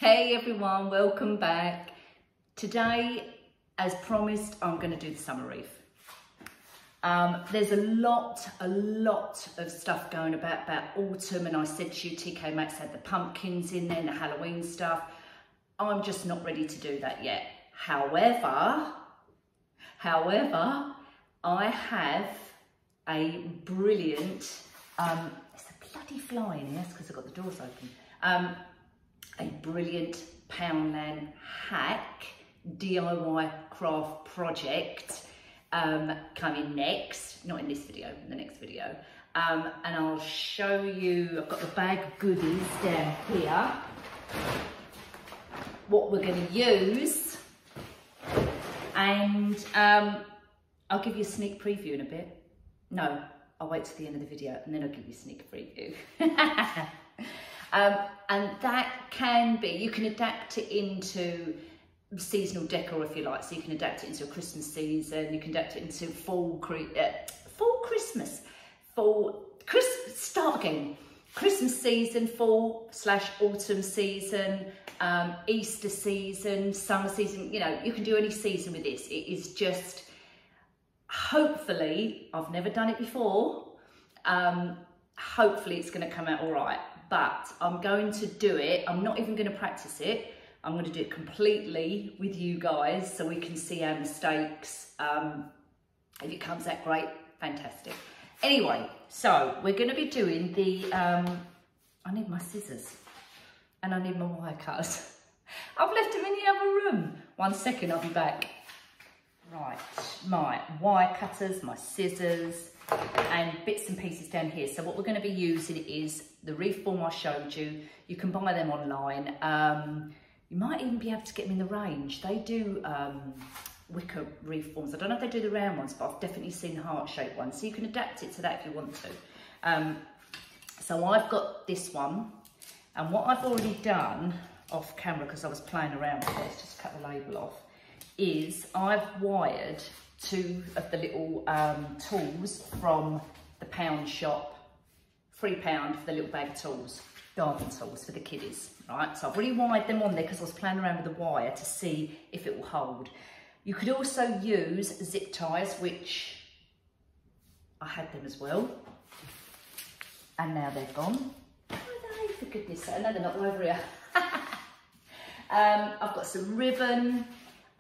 Hey everyone, welcome back. Today, as promised, I'm going to do the summer wreath. There's a lot of stuff going about autumn, and I said to you, TK Maxx had the pumpkins in there and the Halloween stuff. I'm just not ready to do that yet. However, I have a brilliant, it's a bloody fly in here, that's because I've got the doors open. A brilliant Poundland hack DIY craft project coming next, not in this video, in the next video. And I'll show you, I've got the bag of goodies down here, what we're going to use, and I'll give you a sneak preview in a bit. No, I'll wait till the end of the video and then I'll give you a sneak preview. And that can be, you can adapt it into seasonal decor if you like. So you can adapt it into a Christmas season, you can adapt it into Christmas season, fall/autumn season, Easter season, summer season. You know, you can do any season with this. It is just, hopefully, I've never done it before. Hopefully it's going to come out all right. But I'm going to do it, I'm not even going to practice it, I'm going to do it completely with you guys so we can see our mistakes. If it comes out great, fantastic. Anyway, so we're going to be doing the, I need my scissors and I need my wire cutters. I've left them in the other room. 1 second, I'll be back. Right, my wire cutters, my scissors, and bits and pieces down here. So what we're going to be using is the wreath form I showed you. You can buy them online. You might even be able to get them in the range. They do wicker wreath forms. I don't know if they do the round ones, but I've definitely seen heart-shaped ones. So you can adapt it to that if you want to. So I've got this one. And what I've already done off camera, because I was playing around with it, just cut the label off, is I've wired 2 of the little tools from the pound shop, £3 for the little bag of tools, garden tools for the kiddies, right? So I've already wired them on there because I was playing around with the wire to see if it will hold. You could also use zip ties, which I had them as well, and now they're gone. Where are they, for goodness sake? No, they're not over here. I've got some ribbon.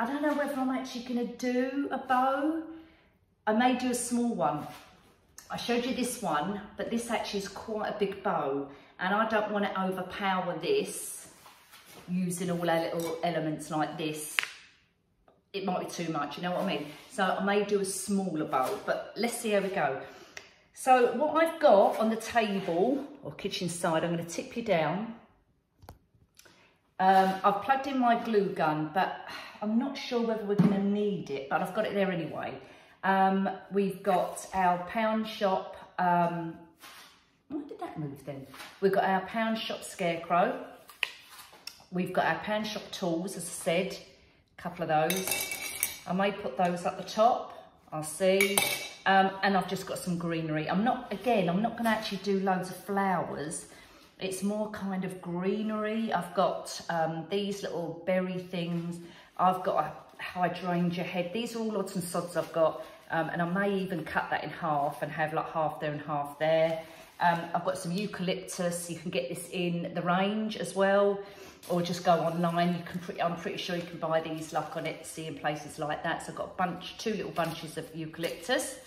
I don't know whether I'm actually going to do a bow. I may do a small one. I showed you this one, but this actually is quite a big bow, and I don't want to overpower this using all our little elements like this. It might be too much, you know what I mean? So I may do a smaller bow, but let's see how we go. So what I've got on the table, or kitchen side, I'm going to tip you down. I've plugged in my glue gun, but I'm not sure whether we're going to need it, but I've got it there anyway. We've got our pound shop, why did that move then? We've got our pound shop scarecrow. We've got our pound shop tools, as I said, a couple of those. I may put those at the top, I'll see. And I've just got some greenery. I'm not going to actually do loads of flowers. It's more kind of greenery. I've got these little berry things. I've got a hydrangea head. These are all odds and sods I've got. And I may even cut that in half and have like half there and half there. I've got some eucalyptus. You can get this in the range as well, or just go online. You can I'm pretty sure you can buy these like on Etsy and places like that. So I've got 2 little bunches of eucalyptus.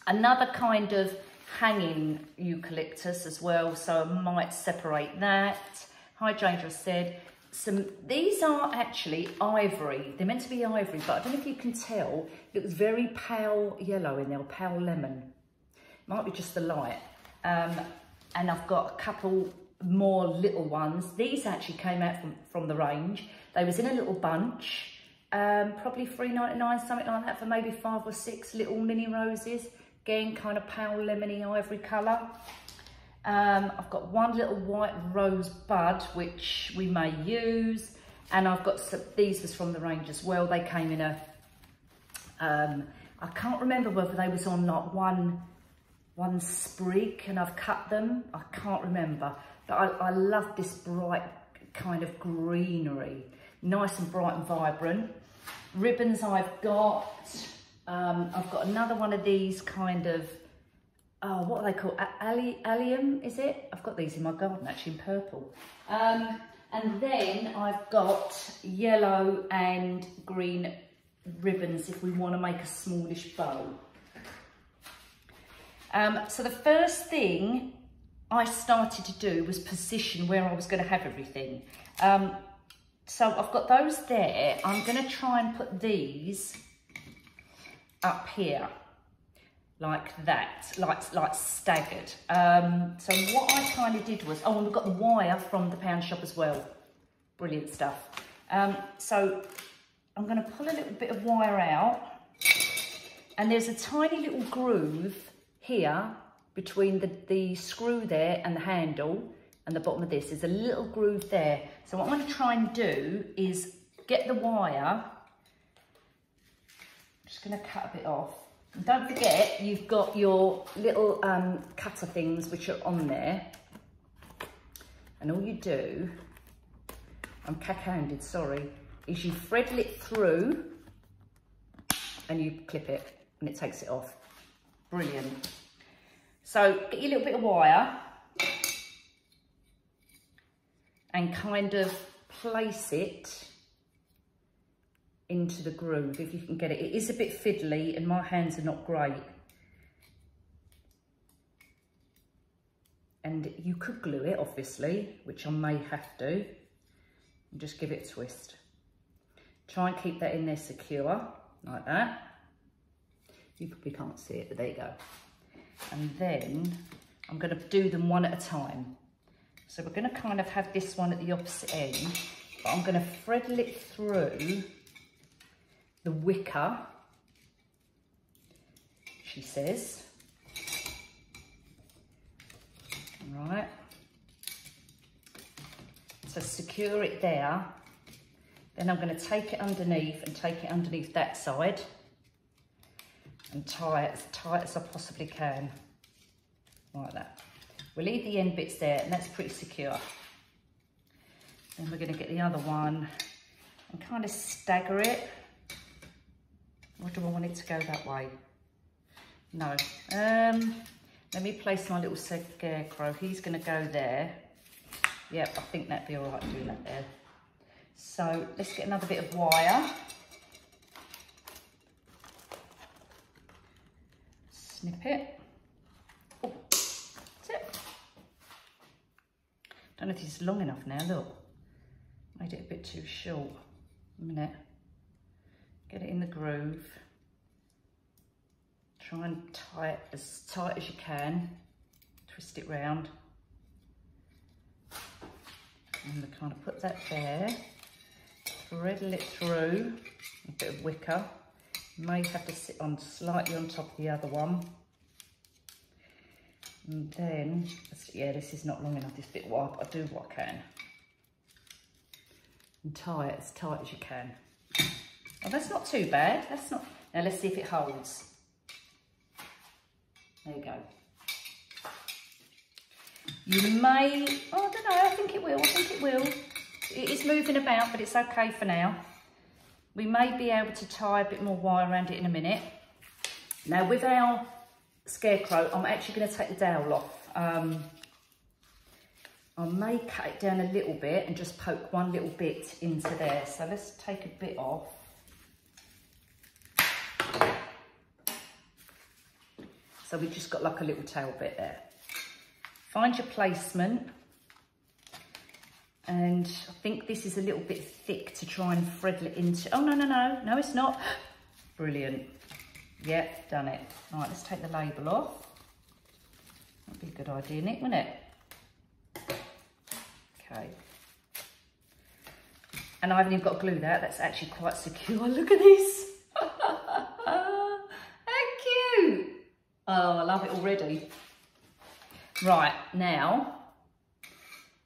Another kind of hanging eucalyptus as well, so I might separate that. Hydrangea said. These are actually ivory. They're meant to be ivory, but I don't know if you can tell. It was very pale yellow in there, pale lemon. Might be just the light. And I've got a couple more little ones. These actually came out from the range. They was in a little bunch, probably $3.99, something like that, for maybe 5 or 6 little mini roses. Again, kind of pale lemony ivory colour. I've got 1 little white rose bud, which we may use. And I've got some, these was from the range as well. They came in a, I can't remember whether they was on like one sprig and I've cut them. I can't remember. But I love this bright kind of greenery. Nice and bright and vibrant. Ribbons I've got another one of these kind of, oh, what are they called? Allium, is it? I've got these in my garden actually in purple. And then I've got yellow and green ribbons if we want to make a smallish bow. So the first thing I started to do was position where I was going to have everything. So I've got those there. I'm going to try and put these up here like that, like staggered. So what I kind of did was, oh, and we've got the wire from the pound shop as well. Brilliant stuff. So I'm going to pull a little bit of wire out, and there's a tiny little groove here between the screw there and the handle and the bottom of this. There's a little groove there. So what I'm going to try and do is get the wire. I'm just going to cut a bit off. And don't forget, you've got your little cutter things which are on there. And all you do, I'm cack-handed, sorry, is you thread it through and you clip it and it takes it off. Brilliant. So get your little bit of wire and kind of place it into the groove if you can get it. It is a bit fiddly and my hands are not great. And you could glue it, obviously, which I may have to. And just give it a twist. Try and keep that in there secure, like that. You probably can't see it, but there you go. And then I'm going to do them one at a time. So we're going to kind of have this one at the opposite end, but I'm going to thread it through the wicker, she says. Right. So secure it there. Then I'm going to take it underneath and take it underneath that side and tie it as tight as I possibly can, like that. We'll leave the end bits there, and that's pretty secure. Then we're going to get the other one and kind of stagger it. Or do I want it to go that way? No. Let me place my little scarecrow. He's going to go there. Yep, I think that'd be all right doing that there. So let's get another bit of wire. Snip it. Oh, that's it. Don't know if this is long enough now, look. Made it a bit too short. A minute. Get it in the groove. Try and tie it as tight as you can. Twist it round. And we kind of put that there. Thread it through. A bit of wicker. May have to sit on slightly on top of the other one. And then, yeah, this is not long enough, this bit wide, but I do what I can. And tie it as tight as you can. Oh, that's not too bad. That's not. Now let's see if it holds. There you go. You may, oh, I don't know, I think it will, It is moving about, but it's okay for now. We may be able to tie a bit more wire around it in a minute. Now with our scarecrow, I'm actually going to take the dowel off. I may cut it down a little bit and just poke one little bit into there. So let's take a bit off. So we've just got like a little tail bit there. Find your placement. And I think this is a little bit thick to try and thread it into. Oh, no, it's not. Brilliant. Yeah, done it. All right, let's take the label off. That'd be a good idea, Nick, wouldn't it? Okay. And I haven't even got to glue that. That's actually quite secure. Look at this. How cute. Oh, I love it already. Right, now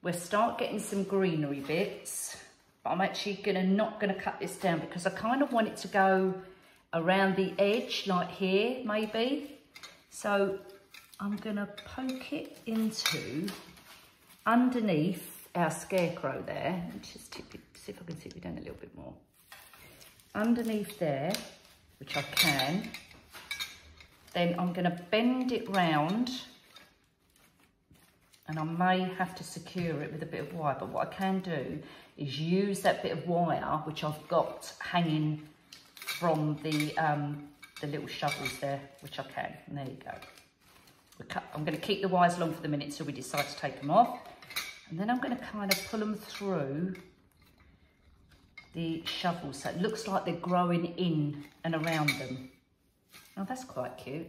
we'll start getting some greenery bits, but I'm actually not gonna cut this down because I kind of want it to go around the edge, like here, maybe. So I'm gonna poke it into underneath our scarecrow there. Let's just tip it, see if I can tip it down a little bit more. Underneath there, which I can, then I'm going to bend it round, and I may have to secure it with a bit of wire, but what I can do is use that bit of wire which I've got hanging from the little shovels there, which I can, and there you go. I'm going to keep the wires long for the minute until we decide to take them off, and then I'm going to kind of pull them through the shovels so it looks like they're growing in and around them. Oh, that's quite cute.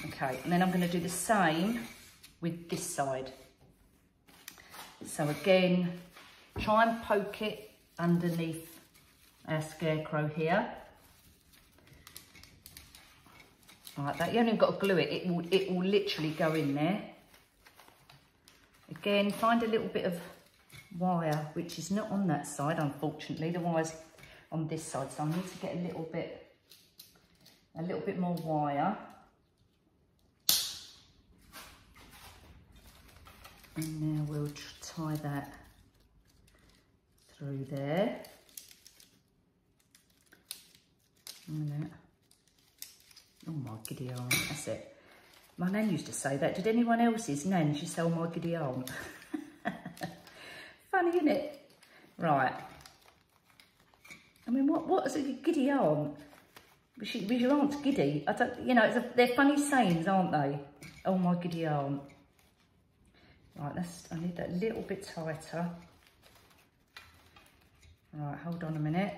Okay, and then I'm going to do the same with this side. So again, try and poke it underneath our scarecrow here. Like that. You only got to glue it. It will literally go in there. Again, find a little bit of wire, which is not on that side, unfortunately. The wire's on this side, so I need to get a little bit more wire. And now we'll tie that through there. A minute. Oh my giddy aunt, that's it. My nan used to say that. Did anyone else's nan used to say, oh my giddy aunt? Funny, isn't it? Right. I mean, what is a giddy aunt? Was your aunt giddy? I don't, you know, they're funny sayings, aren't they? Oh my giddy aunt. Right, I need that a little bit tighter. Right, hold on a minute.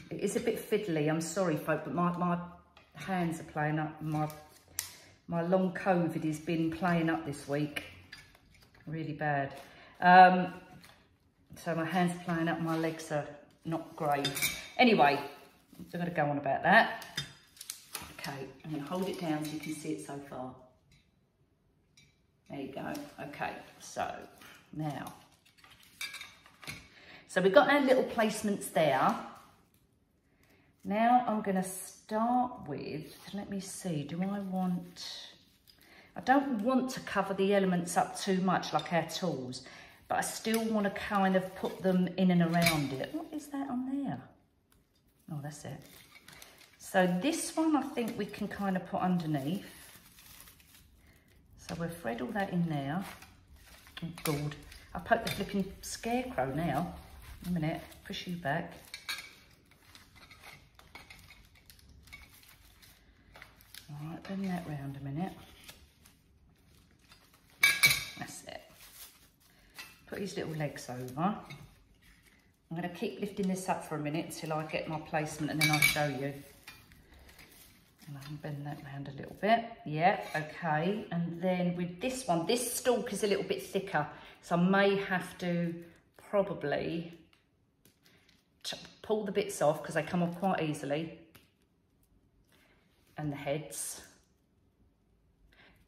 It is a bit fiddly, I'm sorry folk, but my hands are playing up. My long COVID has been playing up this week. Really bad. So my hands are playing up, my legs are not great. Anyway, I'm going to go on about that. Okay, I'm going to hold it down so you can see it so far. There you go. Okay, so now. So we've got our little placements there. Now I'm going to start with, let me see, I don't want to cover the elements up too much like our tools, but I still want to kind of put them in and around it. What is that on there? Oh, that's it. So this one I think we can kind of put underneath. So we'll thread all that in there. Oh God, I poked the flipping scarecrow now. A minute, push you back. All right, bend that round a minute. That's it. Put his little legs over. I'm going to keep lifting this up for a minute until I get my placement, and then I'll show you. And I can bend that round a little bit. Yeah, okay. And then with this one, this stalk is a little bit thicker, so I may have to probably pull the bits off because they come off quite easily. And the heads.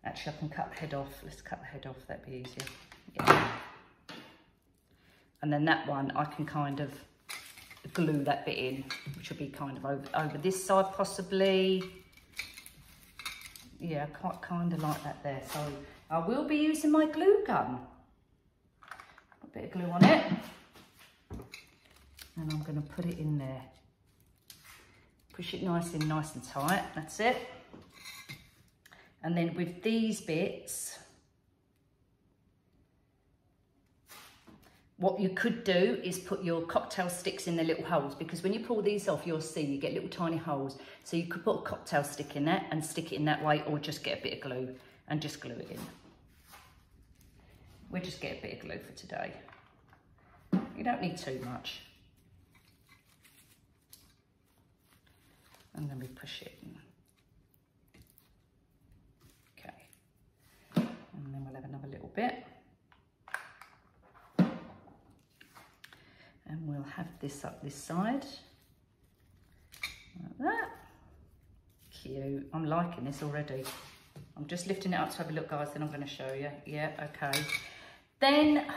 Actually, I can cut the head off. Let's cut the head off, that'd be easier. Yeah. And then that one, I can kind of glue that bit in, which will be kind of over this side possibly. Yeah, kind of like that there. So I will be using my glue gun. A bit of glue on it. And I'm going to put it in there. Push it nice and tight, that's it. And then with these bits, what you could do is put your cocktail sticks in the little holes, because when you pull these off, you'll see you get little tiny holes. So you could put a cocktail stick in there and stick it in that way, or just get a bit of glue and just glue it in. We'll just get a bit of glue for today. You don't need too much. And then we push it in. Okay. And then we'll have another little bit. And we'll have this up this side. Like that. Cute. I'm liking this already. I'm just lifting it up to have a look, guys, then I'm going to show you. Yeah, okay. Then I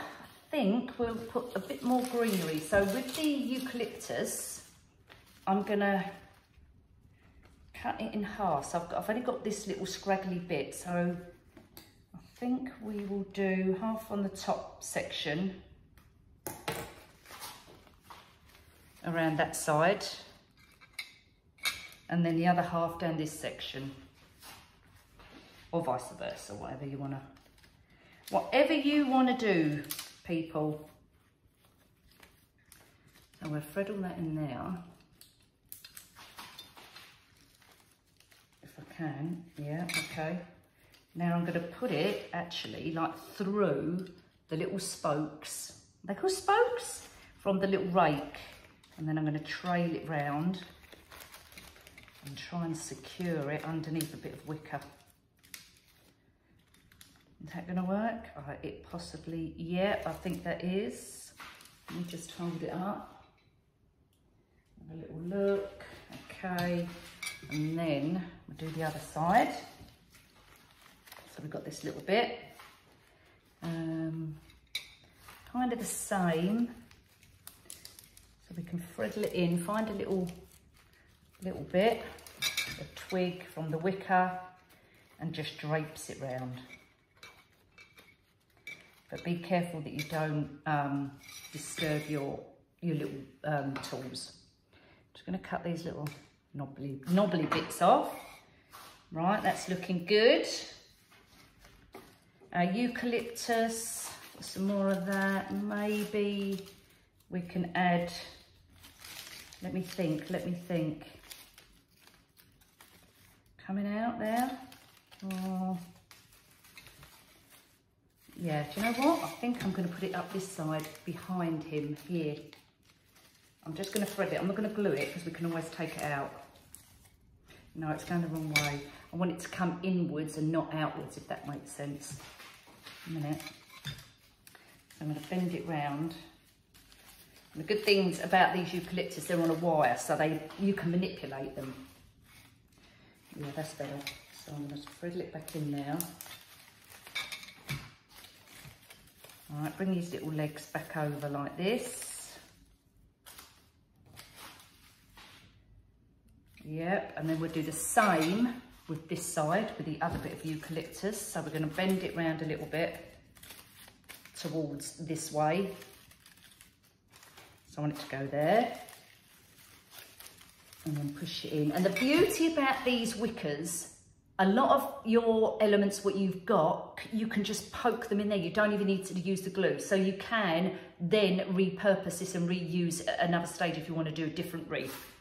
think we'll put a bit more greenery. So with the eucalyptus, I'm going to cut it in half. So I've only got this little scraggly bit, so I think we will do half on the top section around that side, and then the other half down this section, or vice versa, whatever you want to do, people. So we'll thread all that in there. If I can, yeah, okay. Now I'm going to put it actually like through the little spokes. They're called spokes? From the little rake. And then I'm going to trail it round and try and secure it underneath a bit of wicker. Is that going to work? It possibly, yeah, I think that is. Let me just hold it up. Have a little look. Okay. And then we'll do the other side. So we've got this little bit. Kind of the same. So we can thread it in, find a little bit, a twig from the wicker, and just drapes it round. But be careful that you don't disturb your little tools. Just going to cut these little knobbly bits off. Right, that's looking good. Eucalyptus, some more of that. Maybe we can add, let me think. Coming out there. Oh. Yeah, do you know what? I think I'm going to put it up this side behind him here. I'm just going to thread it. I'm not going to glue it because we can always take it out. No, it's going the wrong way. I want it to come inwards and not outwards, if that makes sense. A minute. So I'm going to bend it round. And the good things about these eucalyptus, they're on a wire, so you can manipulate them. Yeah, that's better. So I'm going to thread it back in now. All right, bring these little legs back over like this. Yep, and then we'll do the same with this side, with the other bit of eucalyptus. So we're going to bend it round a little bit towards this way. So I want it to go there. And then push it in. And the beauty about these wickers, a lot of your elements, what you've got, you can just poke them in there. You don't even need to use the glue. So you can then repurpose this and reuse at another stage if you want to do a different wreath.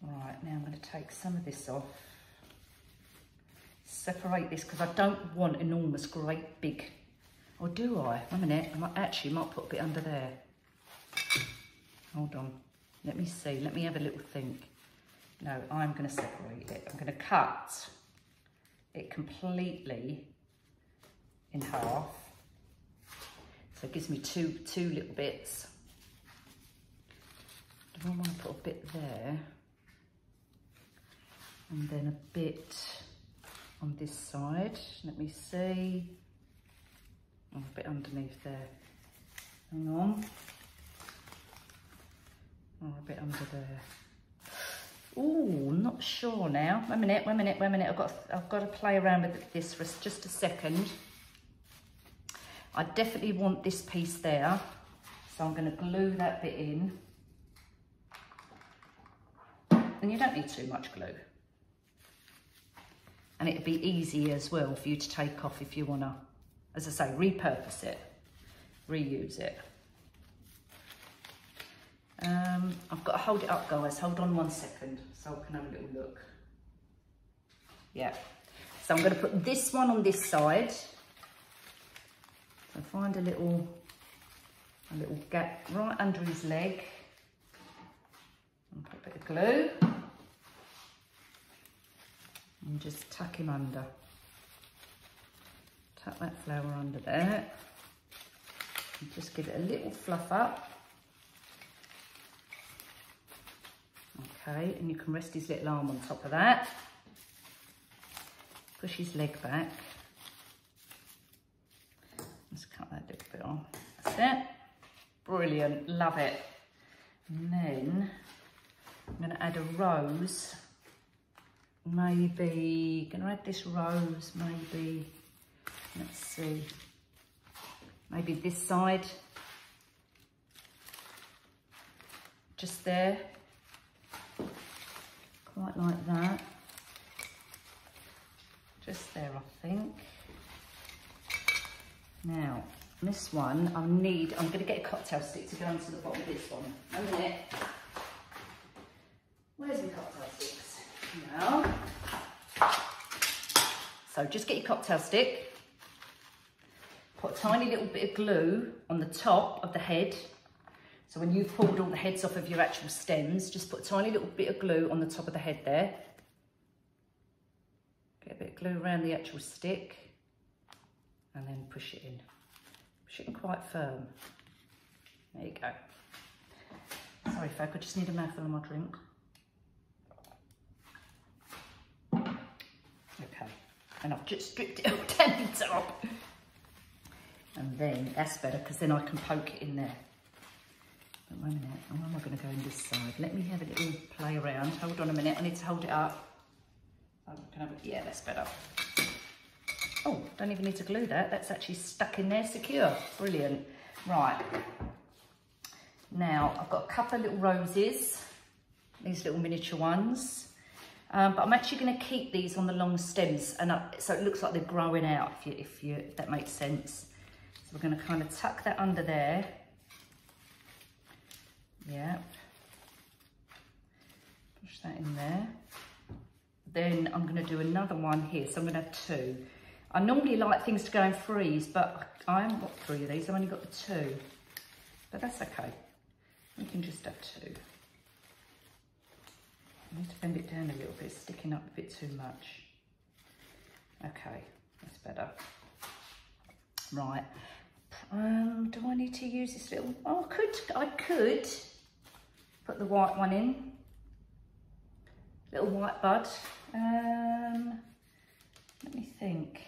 Right, now I'm going to take some of this off. Separate this because I don't want enormous, great big, or do I? Wait a minute, I might put a bit under there. Hold on, let me see, let me have a little think. No, I'm going to separate it. I'm going to cut it completely in half. So it gives me two little bits. I want to put a bit there. And then a bit on this side. Let me see. Oh, a bit underneath there. Hang on. Oh, a bit under there. Oh, not sure now. Wait a minute. I've got to play around with this for just a second. I definitely want this piece there. So I'm going to glue that bit in. And you don't need too much glue. And it'd be easy as well for you to take off if you want to, as I say, repurpose it, reuse it. I've got to hold it up, guys. Hold on 1 second so I can have a little look. Yeah. So I'm going to put this one on this side. So find a little gap right under his leg. And put a bit of glue. And just tuck him under. Tuck that flower under there. And just give it a little fluff up. Okay, and you can rest his little arm on top of that. Push his leg back. Let's cut that little bit off. That's it. Brilliant, love it. And then I'm going to add a rose. Maybe, going to add this rose, maybe, let's see, maybe this side. Just there. Quite like that. Just there, I think. Now, this one, I'm going to get a cocktail stick to go into the bottom of this one. A minute. Where's my cocktail sticks? Now. So just get your cocktail stick. Put a tiny little bit of glue on the top of the head. So when you've pulled all the heads off of your actual stems, just put a tiny little bit of glue on the top of the head there. Get a bit of glue around the actual stick. And then push it in. Push it in quite firm. There you go. Sorry folk, I just need a mouthful of my drink. Okay, and I've just stripped it all down the top. And then, that's better, because then I can poke it in there. But wait a minute, how am I going to go on this side? Let me have a little play around. Hold on a minute, I need to hold it up. Yeah, that's better. Oh, don't even need to glue that. That's actually stuck in there secure. Brilliant. Right. Now, I've got a couple of little roses. These little miniature ones. But I'm actually going to keep these on the long stems. So it looks like they're growing out, if that makes sense. So we're going to kind of tuck that under there. Yeah. Push that in there. Then I'm going to do another one here. So I'm going to have two. I normally like things to go in threes, but I haven't got three of these. I've only got the two. But that's okay. We can just have two. I need to bend it down a little bit. It's sticking up a bit too much. Okay, that's better. Right. Do I need to use this little... Oh, I could put the white one in. Little white bud. Let me think.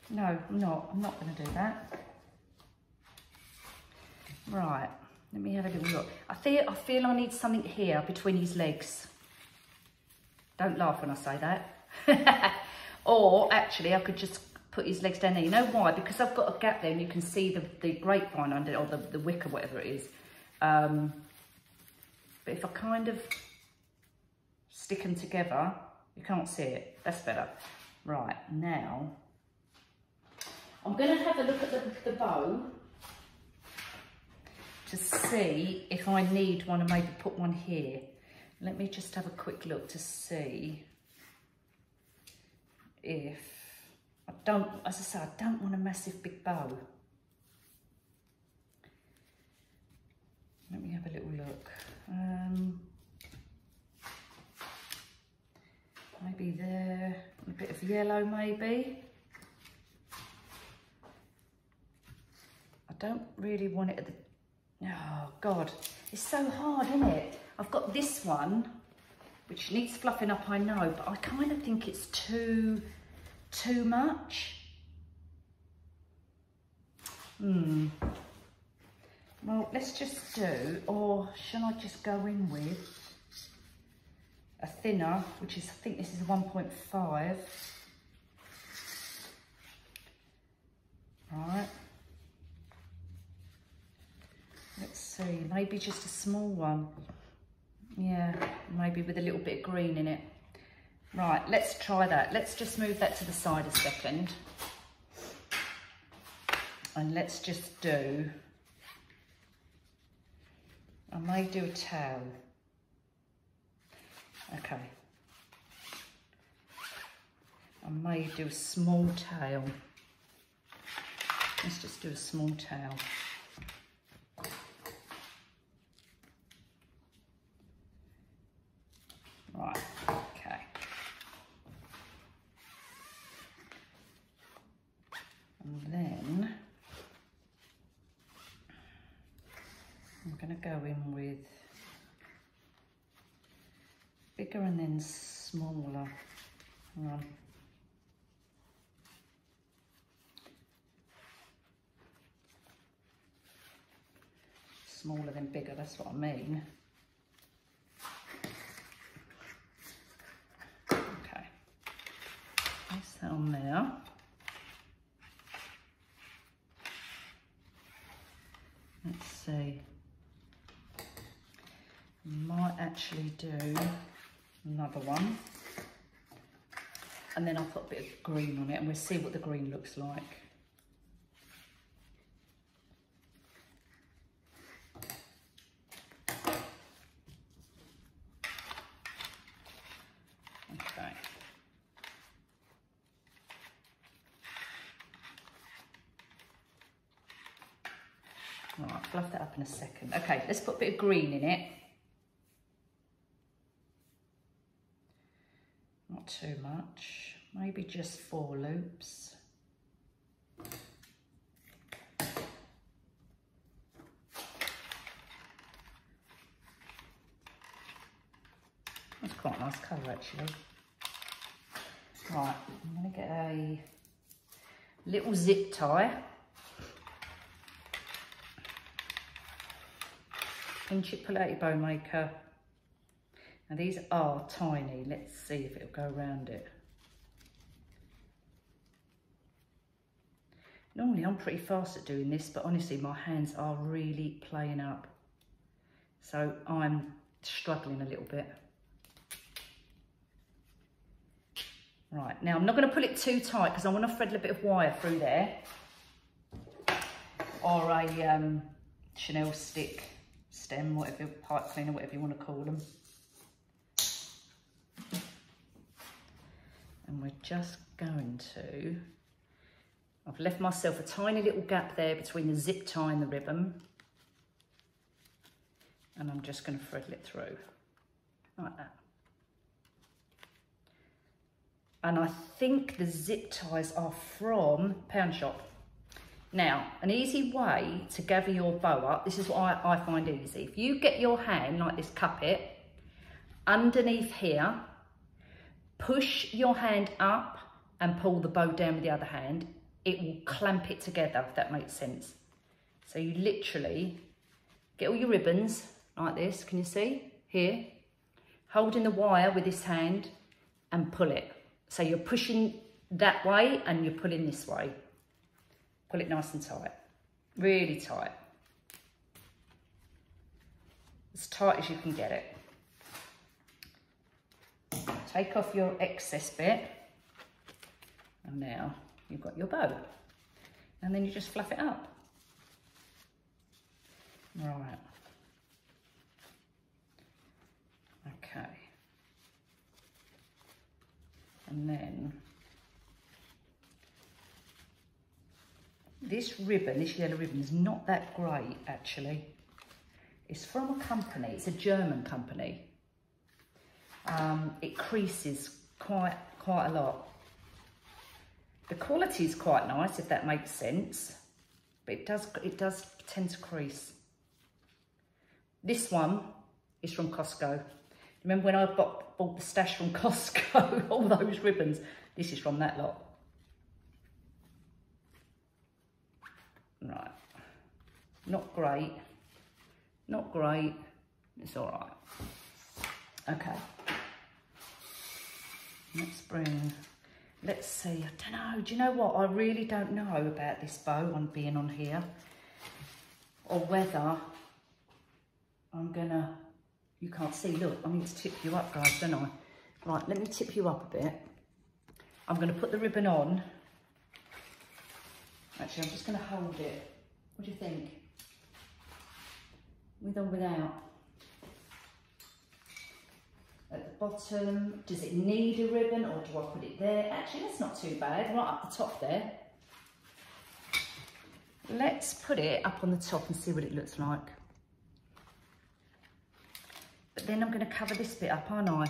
No, I'm not. I'm not going to do that. Right. Let me have a little look. I feel I need something here between his legs. Don't laugh when I say that. Or actually, I could just put his legs down there. You know why? Because I've got a gap there, and you can see the grapevine under it, or the wick or whatever it is. But if I kind of stick them together, you can't see it. That's better. Right, now, I'm going to have a look at the bow to see if I need one and maybe put one here. Let me just have a quick look to see if I don't, as I say, I don't want a massive big bow. Let me have a little look. Maybe there, a bit of yellow maybe. I don't really want it at the, oh God, it's so hard, isn't it? I've got this one, which needs fluffing up, I know, but I kind of think it's too much. Well, let's just do, or shall I just go in with a thinner, which is, I think this is 1.5. Right. Let's see, maybe just a small one. Yeah, maybe with a little bit of green in it. Right, let's try that. Let's just move that to the side a second. And let's just do, I may do a tail. Okay. I may do a small tail. Let's just do a small tail. Right, okay. And then I'm going to go in with bigger and then smaller. Hang on. smaller than bigger, that's what I mean. Okay, place that on there. Let's see, might actually do another one, and then I'll put a bit of green on it and we'll see what the green looks like. Okay. Right, fluff that up in a second. Okay, let's put a bit of green in it. Not too much, maybe just 4 loops. That's quite a nice colour actually. Right, I'm going to get a little zip tie. Pinch it, pull out your bow maker. Now these are tiny. Let's see if it'll go around it. Normally I'm pretty fast at doing this, but honestly my hands are really playing up. So I'm struggling a little bit. Right, now I'm not going to pull it too tight because I want to thread a bit of wire through there. Or a Chanel stick, stem, whatever, pipe cleaner, whatever you want to call them. And we're just going to, I've left myself a tiny little gap there between the zip tie and the ribbon. And I'm just going to thread it through, like that. And I think the zip ties are from Pound Shop. Now, an easy way to gather your bow up, this is what I find easy. If you get your hand like this, cup it, underneath here, push your hand up and pull the bow down with the other hand, it will clamp it together, if that makes sense. So you literally get all your ribbons like this, can you see? Here, holding the wire with this hand and pull it. So you're pushing that way and you're pulling this way. Pull it nice and tight, really tight. As tight as you can get it. Take off your excess bit. And now you've got your bow. And then you just fluff it up. Right. Okay. And then this ribbon, this yellow ribbon, is not that great actually. It's from a company, it's a German company. It creases quite a lot. The quality is quite nice, if that makes sense, but it does tend to crease. This one is from Costco. Remember when I bought the stash from Costco, all those ribbons? This is from that lot. Right, not great, not great, it's all right. Okay, let's see, I don't know, do you know what? I really don't know about this bow on being on here, or whether I'm gonna, you can't see, look, I need to tip you up guys, don't I? Right, let me tip you up a bit. I'm gonna put the ribbon on. Actually, I'm just going to hold it. What do you think? With or without? At the bottom, does it need a ribbon or do I put it there? Actually, that's not too bad, right up the top there. Let's put it up on the top and see what it looks like. But then I'm going to cover this bit up, aren't I?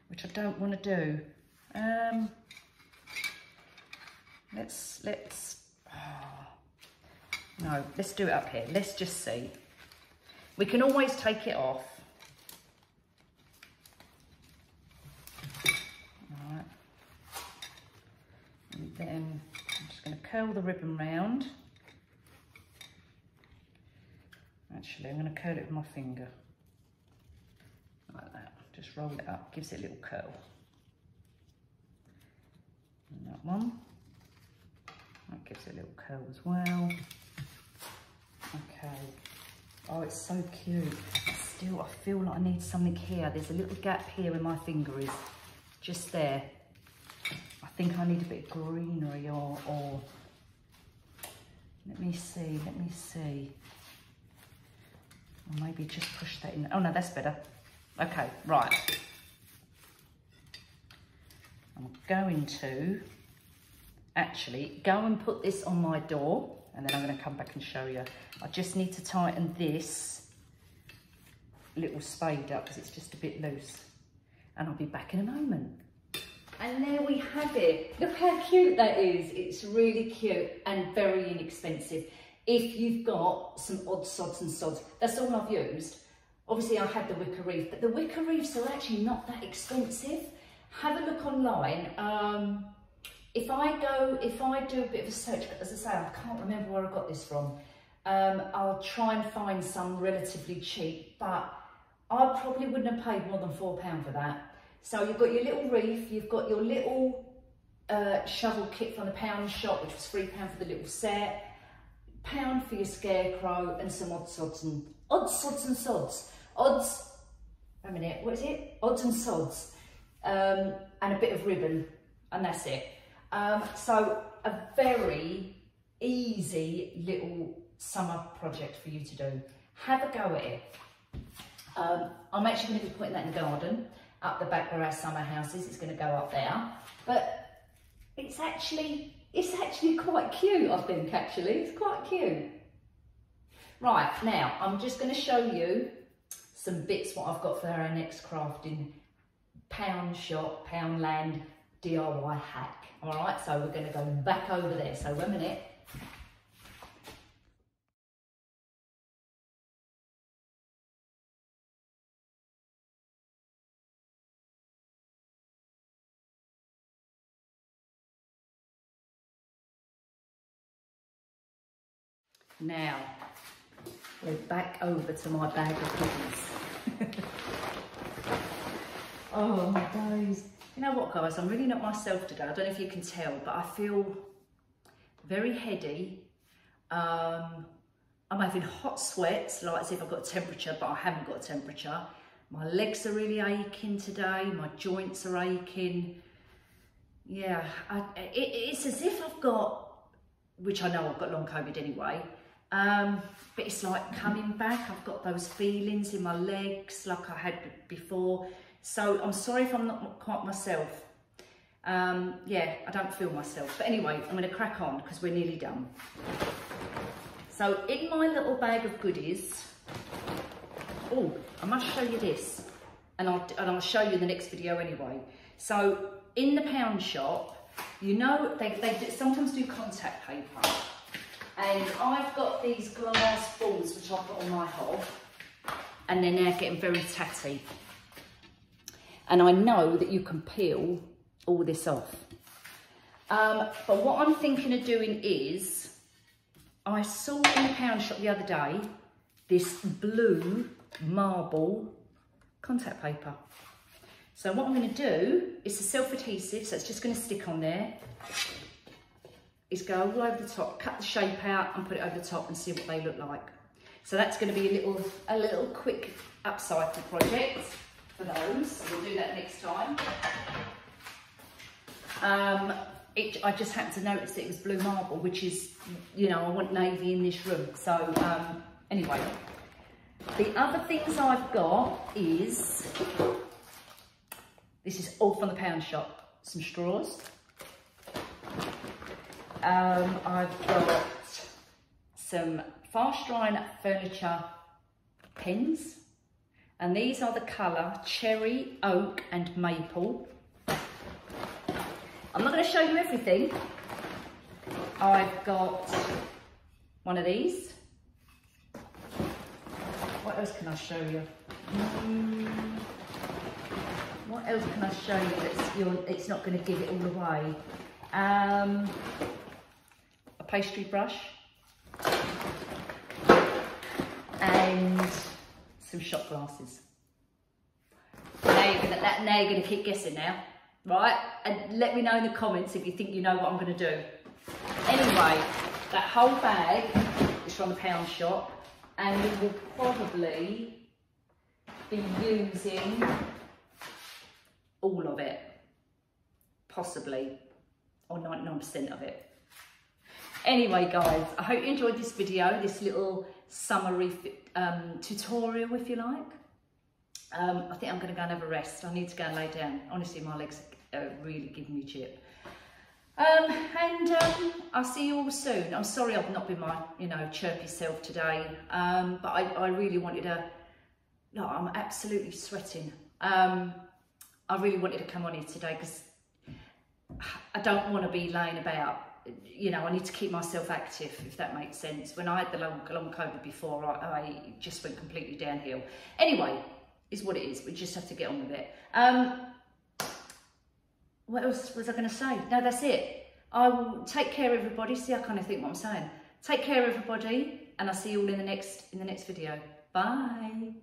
Which I don't want to do. No, let's do it up here. Let's just see. We can always take it off. All right. And then I'm just going to curl the ribbon round. actually. I'm going to curl it with my finger. Like that. Just roll it up. Gives it a little curl. And that one. That gives it a little curl as well. Okay. Oh, it's so cute. Still, I feel like I need something here. There's a little gap here where my finger is. Just there. I think I need a bit of greenery or let me see. Or maybe just push that in. Oh no, that's better. Okay, right. I'm going to actually go and put this on my door, and then I'm going to come back and show you. I just need to tighten this little spade up because it's just a bit loose. And I'll be back in a moment. And there we have it. Look how cute that is. It's really cute and very inexpensive. If you've got some odd sods and sods, that's all I've used. Obviously I had the wicker wreath, but the wicker wreaths are actually not that expensive. Have a look online. If I do a bit of a search, as I say, I can't remember where I got this from. I'll try and find some relatively cheap, but I probably wouldn't have paid more than £4 for that. So you've got your little wreath, you've got your little shovel kit from the pound shop, which was £3 for the little set, £1 for your scarecrow, and some odds and sods. A minute, what is it? Odds and sods, and a bit of ribbon, and that's it. So a very easy little summer project for you to do. Have a go at it. I'm actually going to be putting that in the garden, up the back where our summer house is. It's going to go up there, but it's actually quite cute, I think, actually. It's quite cute. Right, now, I'm just going to show you some bits what I've got for our next crafting Poundland DIY hack. All right, so we're going to go back over there. So 1 minute. Now, we're back over to my bag of goodies. Oh my days. You know what, guys, I'm really not myself today. I don't know if you can tell, but I feel very heady. I'm having hot sweats, like as if I've got a temperature, but I haven't got a temperature. My legs are really aching today. My joints are aching. Yeah, it's as if I've got, which I know I've got long COVID anyway, but it's like coming back. I've got those feelings in my legs like I had before. So I'm sorry if I'm not quite myself. Yeah, I don't feel myself. But anyway, I'm going to crack on because we're nearly done. So in my little bag of goodies, oh, I must show you this. And I'll show you in the next video anyway. So in the pound shop, you know, they sometimes do contact paper. And I've got these glass balls which I've got on my hob, and they're now getting very tatty. And I know that you can peel all this off. But what I'm thinking of doing is, I saw in the pound shop the other day, this blue marble contact paper. So what I'm going to do, it's a self-adhesive, so it's just going to stick on there. Is go all over the top, cut the shape out and put it over the top and see what they look like. So that's going to be a little quick upcycle project for those. So we'll do that next time. I just happened to notice that it was blue marble, which is, you know, I want navy in this room. So anyway, the other things I've got is, this is all from the pound shop, some straws. I've got some fast drying furniture pens, and these are the colour cherry, oak and maple. I'm not going to show you everything. I've got one of these. What else can I show you? What else can I show you that's it's not going to give it all away? A pastry brush, and and some shot glasses. Now you're gonna keep guessing now, right? And let me know in the comments if you think you know what I'm gonna do. Anyway, that whole bag is from the pound shop, and we will probably be using all of it, possibly, or 99% of it. Anyway guys, I hope you enjoyed this video, this little summary tutorial if you like. I think I'm going to go and have a rest. I need to go and lay down. Honestly, my legs are really giving me chip. I'll see you all soon. I'm sorry I've not been my, chirpy self today, but I really wanted to, I'm absolutely sweating. I really wanted to come on here today because I don't want to be laying about. I need to keep myself active, if that makes sense. When I had the long COVID before, I just went completely downhill. Anyway, is what it is. We just have to get on with it. What else was I going to say? No, that's it. I will take care of everybody. See, I kind of think what I'm saying. Take care of everybody, and I'll see you all in the next video. Bye.